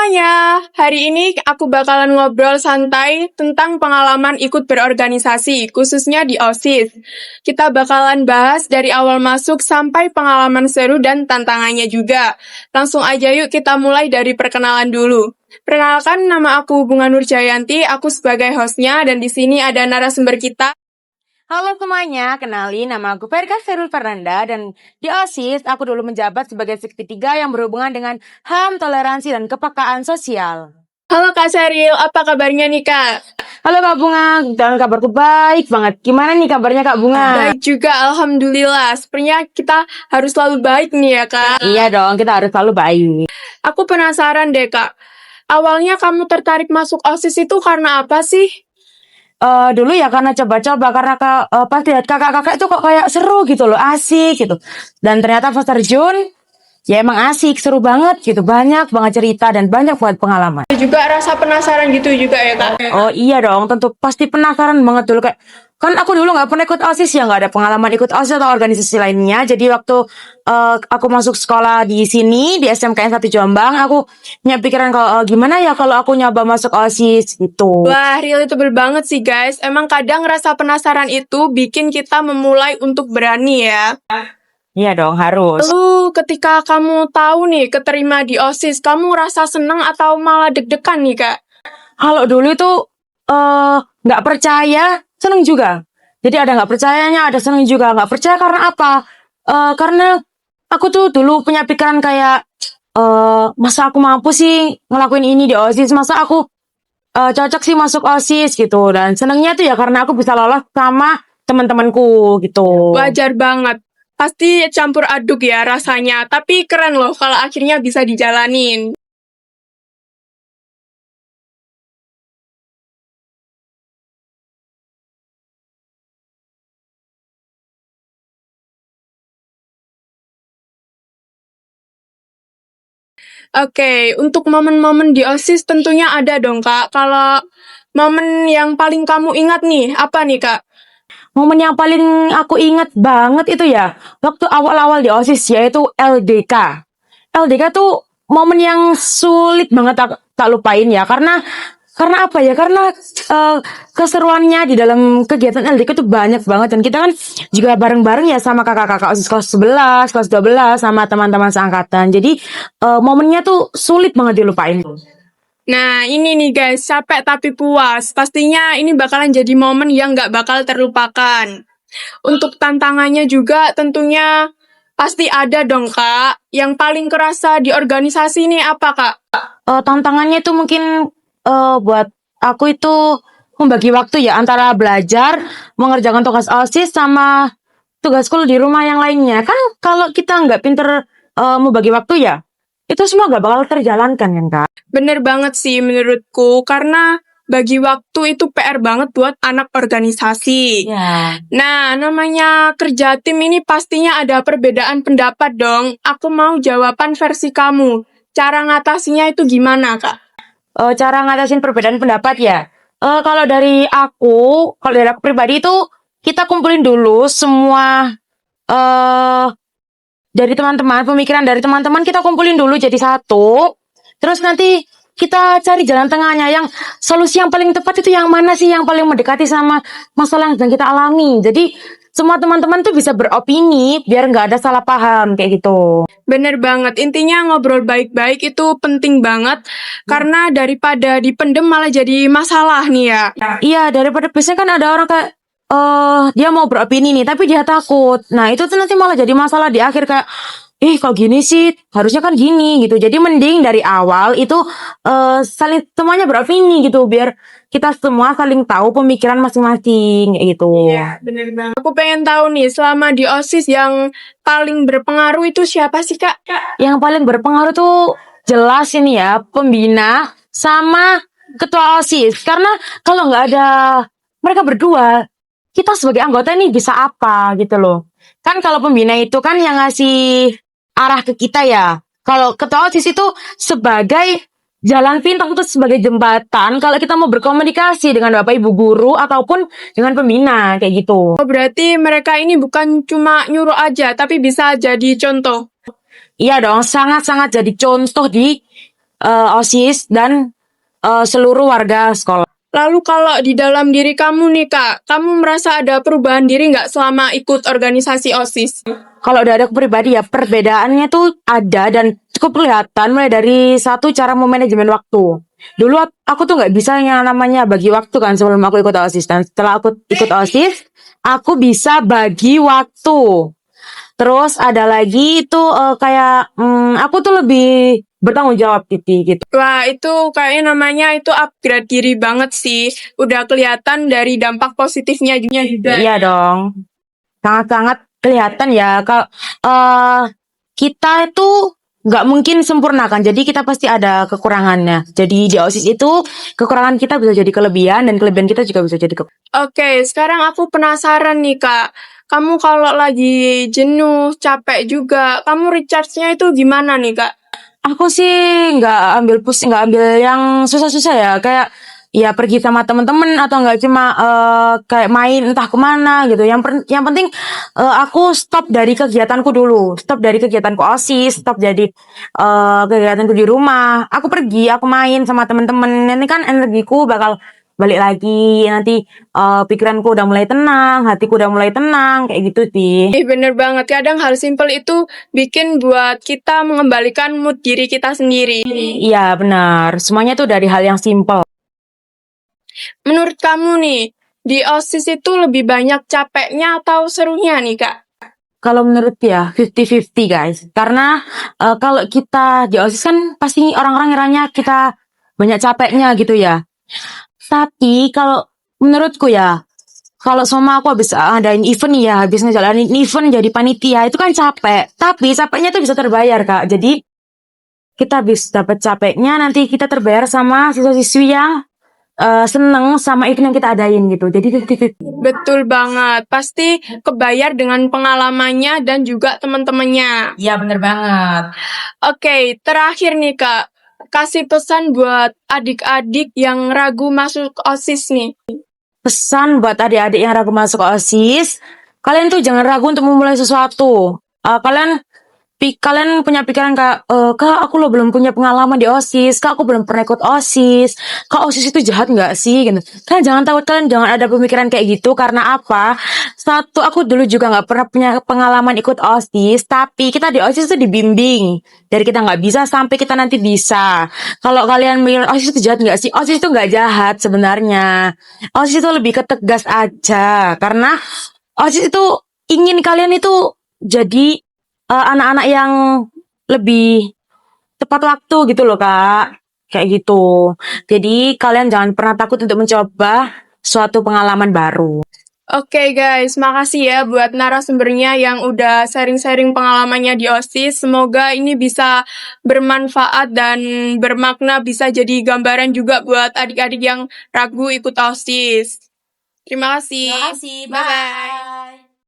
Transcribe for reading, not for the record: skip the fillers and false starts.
semuanya, hari ini aku bakalan ngobrol santai tentang pengalaman ikut berorganisasi, khususnya di OSIS. Kita bakalan bahas dari awal masuk sampai pengalaman seru dan tantangannya juga. Langsung aja yuk kita mulai dari perkenalan dulu. Perkenalkan, nama aku Bunga Nurjayanti, aku sebagai hostnya dan di sini ada narasumber kita. Halo semuanya, kenalin nama aku Verka Serul Fernanda dan di OSIS aku dulu menjabat sebagai seksi 3 yang berhubungan dengan HAM, toleransi, dan kepekaan sosial. Halo Kak Seril, apa kabarnya nih Kak? Halo Kak Bunga, dan kabarku baik banget. Gimana nih kabarnya Kak Bunga? Baik juga, Alhamdulillah. Sepertinya kita harus selalu baik nih ya Kak. Iya dong, kita harus selalu baik. Aku penasaran deh Kak, awalnya kamu tertarik masuk OSIS itu karena apa sih? Dulu ya karena coba-coba, karena pas lihat kakak-kakak itu kok kayak seru gitu loh, asik gitu. Dan ternyata pas terjun, ya emang asik, seru banget gitu. Banyak banget cerita dan banyak banget pengalaman. Juga rasa penasaran gitu juga ya Kak? Oh iya dong, tentu pasti penasaran banget dulu kayak kan aku dulu nggak pernah ikut OSIS ya, nggak ada pengalaman ikut OSIS atau organisasi lainnya. Jadi waktu aku masuk sekolah di sini di SMKN 1 Jombang, aku punya pikiran kalau gimana ya kalau aku nyoba masuk OSIS gitu. Wah, relatable banget sih guys. Emang kadang rasa penasaran itu bikin kita memulai untuk berani ya. Iya dong, harus. Lalu ketika kamu tahu nih keterima di OSIS, kamu rasa seneng atau malah deg-degan nih Kak? Kalau dulu itu nggak percaya, seneng juga. Jadi ada nggak percayanya, ada seneng juga. Nggak percaya karena apa? Karena aku tuh dulu punya pikiran kayak masa aku mampu sih ngelakuin ini di OSIS, masa aku cocok sih masuk OSIS gitu. Dan senengnya tuh ya karena aku bisa lolos sama teman-temanku gitu. Wajar banget. Pasti campur aduk ya rasanya, tapi keren loh kalau akhirnya bisa dijalanin. Oke, untuk momen-momen di OSIS tentunya ada dong Kak. Kalau momen yang paling kamu ingat nih, apa nih Kak? Momen yang paling aku ingat banget itu ya waktu awal-awal di OSIS, yaitu LDK. LDK tuh momen yang sulit banget tak lupain ya, karena apa ya, karena keseruannya di dalam kegiatan LDK tuh banyak banget, dan kita kan juga bareng-bareng ya sama kakak-kakak OSIS kelas 11, kelas 12 sama teman-teman seangkatan. Jadi momennya tuh sulit banget dilupain. Nah, ini nih guys, capek tapi puas. Pastinya ini bakalan jadi momen yang nggak bakal terlupakan. Untuk tantangannya juga tentunya pasti ada dong, Kak. Yang paling kerasa di organisasi ini apa, Kak? Tantangannya itu mungkin buat aku itu membagi waktu ya antara belajar, mengerjakan tugas OSIS sama tugas school di rumah yang lainnya. Kan kalau kita nggak pinter membagi waktu ya, itu semua nggak bakal terjalankan kan Kak? Bener banget sih menurutku, karena bagi waktu itu PR banget buat anak organisasi. Ya. Nah, namanya kerja tim ini pastinya ada perbedaan pendapat dong. Aku mau jawaban versi kamu. Cara ngatasinya itu gimana, Kak? Cara ngatasin perbedaan pendapat ya. Kalau dari aku pribadi itu kita kumpulin dulu semua dari teman-teman, pemikiran dari teman-teman kita kumpulin dulu jadi satu. Terus nanti kita cari jalan tengahnya, yang solusi yang paling tepat itu yang mana sih, yang paling mendekati sama masalah yang sedang kita alami. Jadi semua teman-teman tuh bisa beropini biar nggak ada salah paham kayak gitu. Bener banget, intinya ngobrol baik-baik itu penting banget. Karena daripada dipendem malah jadi masalah nih ya. Iya, daripada biasanya kan ada orang kayak dia mau beropini nih tapi dia takut. Nah, itu tuh nanti malah jadi masalah di akhir kayak kok gini sih? Harusnya kan gini gitu. Jadi mending dari awal itu saling semuanya beropini gitu biar kita semua saling tahu pemikiran masing-masing kayak gitu. Iya, bener banget. Aku pengen tahu nih, selama di OSIS yang paling berpengaruh itu siapa sih, Kak? Yang paling berpengaruh tuh jelas ini ya, pembina sama ketua OSIS. Karena kalau nggak ada mereka berdua, kita sebagai anggota ini bisa apa gitu loh. Kan kalau pembina itu kan yang ngasih arah ke kita ya. Kalau ketua OSIS itu sebagai jalan pintas, itu sebagai jembatan kalau kita mau berkomunikasi dengan Bapak Ibu guru ataupun dengan pembina kayak gitu. Oh, berarti mereka ini bukan cuma nyuruh aja, tapi bisa jadi contoh. Iya dong, sangat-sangat jadi contoh di OSIS dan seluruh warga sekolah. Lalu kalau di dalam diri kamu nih Kak, kamu merasa ada perubahan diri nggak selama ikut organisasi OSIS? Kalau udah ada aku pribadi ya, perbedaannya tuh ada dan cukup kelihatan mulai dari satu cara memanajemen waktu. Dulu aku tuh nggak bisa yang namanya bagi waktu kan sebelum aku ikut OSIS, dan setelah aku ikut OSIS, aku bisa bagi waktu. Terus ada lagi itu kayak aku tuh lebih bertanggung jawab gitu. Wah, itu kayaknya namanya itu upgrade diri banget sih. Udah kelihatan dari dampak positifnya juga. Iya dong. Sangat-sangat kelihatan ya kalau kita itu nggak mungkin sempurna kan. Jadi kita pasti ada kekurangannya. Jadi di OSIS itu kekurangan kita bisa jadi kelebihan dan kelebihan kita juga bisa jadi Oke, sekarang aku penasaran nih Kak. Kamu kalau lagi jenuh, capek juga, kamu recharge-nya itu gimana nih Kak? Aku sih nggak ambil yang susah-susah ya, kayak ya pergi sama temen-temen atau nggak cuma kayak main entah kemana gitu. Yang penting aku stop dari kegiatanku dulu, stop dari kegiatanku OSIS, stop dari kegiatanku di rumah. Aku pergi, aku main sama temen-temen. Nanti kan energiku bakal balik lagi. Nanti pikiranku udah mulai tenang, hatiku udah mulai tenang, kayak gitu sih. Bener banget. Kadang hal simpel itu bikin buat kita mengembalikan mood diri kita sendiri. Iya benar, semuanya tuh dari hal yang simpel. Menurut kamu nih, di OSIS itu lebih banyak capeknya atau serunya nih Kak? Kalau menurut ya 50-50 guys. Karena kalau kita di OSIS kan pasti orang-orang ngiranya kita banyak capeknya gitu ya. Tapi kalau menurutku ya, kalau sama aku habis ngadain event nih ya, habis ngejalanin event jadi panitia, itu kan capek. Tapi capeknya itu bisa terbayar Kak. Jadi kita habis dapat capeknya, nanti kita terbayar sama siswa-siswi yang seneng sama event yang kita adain gitu. Jadi 50-50. Betul banget. Pasti kebayar dengan pengalamannya dan juga teman-temannya. Iya bener banget. Oke, terakhir nih Kak. Kasih pesan buat adik-adik yang ragu masuk OSIS nih. Pesan buat adik-adik yang ragu masuk OSIS, kalian tuh jangan ragu untuk memulai sesuatu. Kalian punya pikiran kak, kak aku lo belum punya pengalaman di OSIS, kak aku belum pernah ikut OSIS, kak OSIS itu jahat nggak sih? Gitu. Kalian jangan takut, kalian jangan ada pemikiran kayak gitu. Karena apa? Satu, aku dulu juga nggak pernah punya pengalaman ikut OSIS, tapi kita di OSIS itu dibimbing dari kita nggak bisa sampai kita nanti bisa. Kalau kalian mikir OSIS itu jahat nggak sih? OSIS itu nggak jahat sebenarnya. OSIS itu lebih ketegas aja, karena OSIS itu ingin kalian itu jadi anak-anak yang lebih tepat waktu gitu loh kak, kayak gitu. Jadi kalian jangan pernah takut untuk mencoba suatu pengalaman baru. Oke guys, makasih ya buat narasumbernya yang udah sharing-sharing pengalamannya di OSIS. Semoga ini bisa bermanfaat dan bermakna, bisa jadi gambaran juga buat adik-adik yang ragu ikut OSIS. Terima kasih. Terima kasih, Bye-bye.